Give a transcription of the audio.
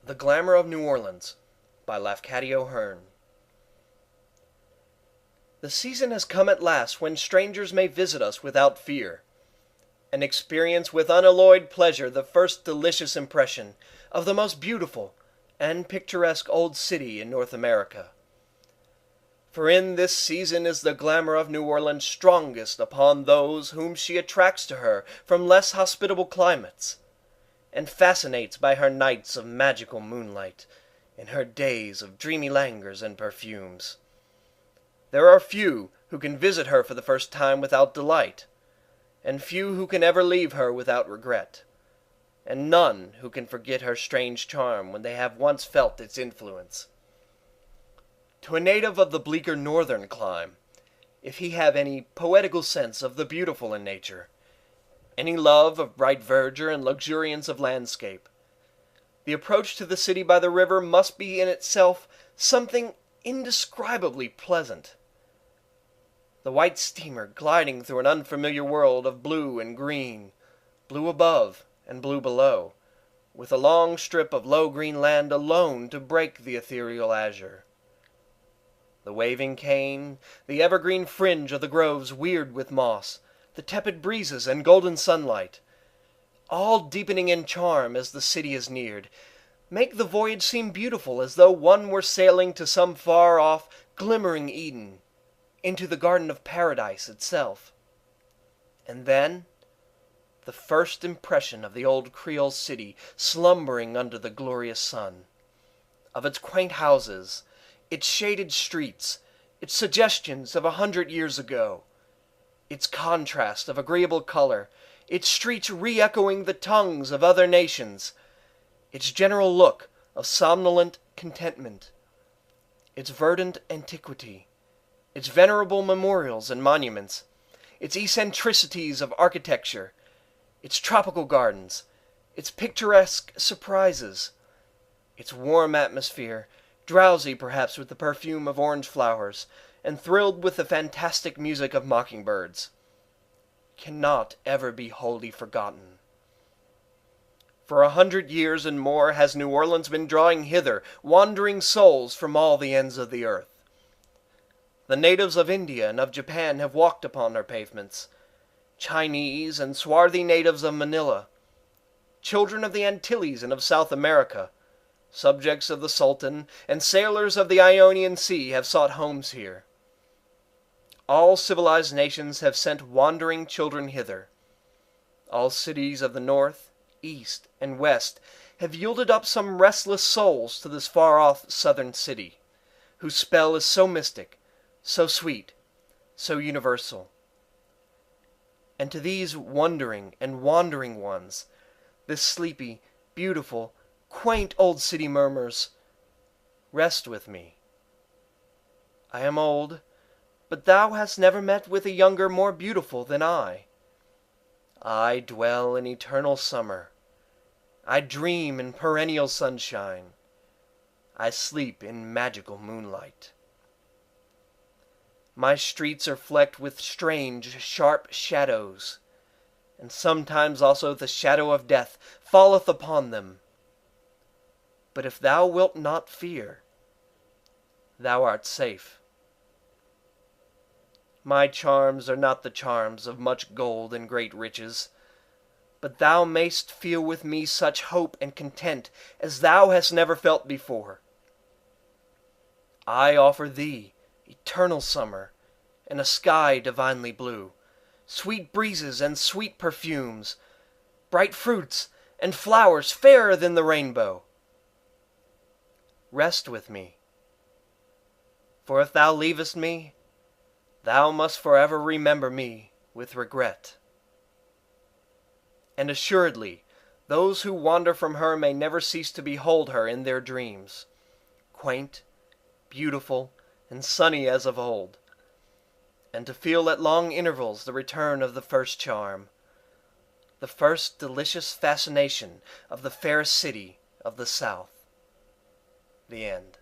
The Glamour of New Orleans by Lafcadio Hearn. The season has come at last when strangers may visit us without fear, and experience with unalloyed pleasure the first delicious impression of the most beautiful and picturesque old city in North America. For in this season is the glamour of New Orleans strongest upon those whom she attracts to her from less hospitable climates, and fascinates by her nights of magical moonlight, and her days of dreamy languors and perfumes. There are few who can visit her for the first time without delight, and few who can ever leave her without regret, and none who can forget her strange charm when they have once felt its influence. To a native of the bleaker northern clime, if he have any poetical sense of the beautiful in nature, any love of bright verdure and luxuriance of landscape, the approach to the city by the river must be in itself something indescribably pleasant. The white steamer gliding through an unfamiliar world of blue and green, blue above and blue below, with a long strip of low green land alone to break the ethereal azure. The waving cane, the evergreen fringe of the groves weird with moss, the tepid breezes and golden sunlight, all deepening in charm as the city is neared, make the voyage seem beautiful as though one were sailing to some far-off, glimmering Eden, into the Garden of Paradise itself. And then, the first impression of the old Creole city slumbering under the glorious sun, of its quaint houses, its shaded streets, its suggestions of 100 years ago, its contrast of agreeable color, its streets re-echoing the tongues of other nations, its general look of somnolent contentment, its verdant antiquity, its venerable memorials and monuments, its eccentricities of architecture, its tropical gardens, its picturesque surprises, its warm atmosphere, drowsy perhaps with the perfume of orange flowers, and thrilled with the fantastic music of mockingbirds, cannot ever be wholly forgotten. For 100 years and more has New Orleans been drawing hither wandering souls from all the ends of the earth. The natives of India and of Japan have walked upon her pavements, Chinese and swarthy natives of Manila, children of the Antilles and of South America, subjects of the Sultan, and sailors of the Ionian Sea have sought homes here. All civilized nations have sent wandering children hither. All cities of the north, east, and west have yielded up some restless souls to this far-off southern city, whose spell is so mystic, so sweet, so universal. And to these wondering and wandering ones, this sleepy, beautiful, quaint old city murmurs, "Rest with me. I am old, but thou hast never met with a younger more beautiful than I. I dwell in eternal summer. I dream in perennial sunshine. I sleep in magical moonlight. My streets are flecked with strange, sharp shadows, and sometimes also the shadow of death falleth upon them. But if thou wilt not fear, thou art safe. My charms are not the charms of much gold and great riches, but thou mayst feel with me such hope and content as thou hast never felt before. I offer thee eternal summer, and a sky divinely blue, sweet breezes and sweet perfumes, bright fruits and flowers fairer than the rainbow. Rest with me, for if thou leavest me, thou must forever remember me with regret. And assuredly, those who wander from her may never cease to behold her in their dreams, quaint, beautiful, and sunny as of old, and to feel at long intervals the return of the first charm, the first delicious fascination of the fairest city of the South. The end.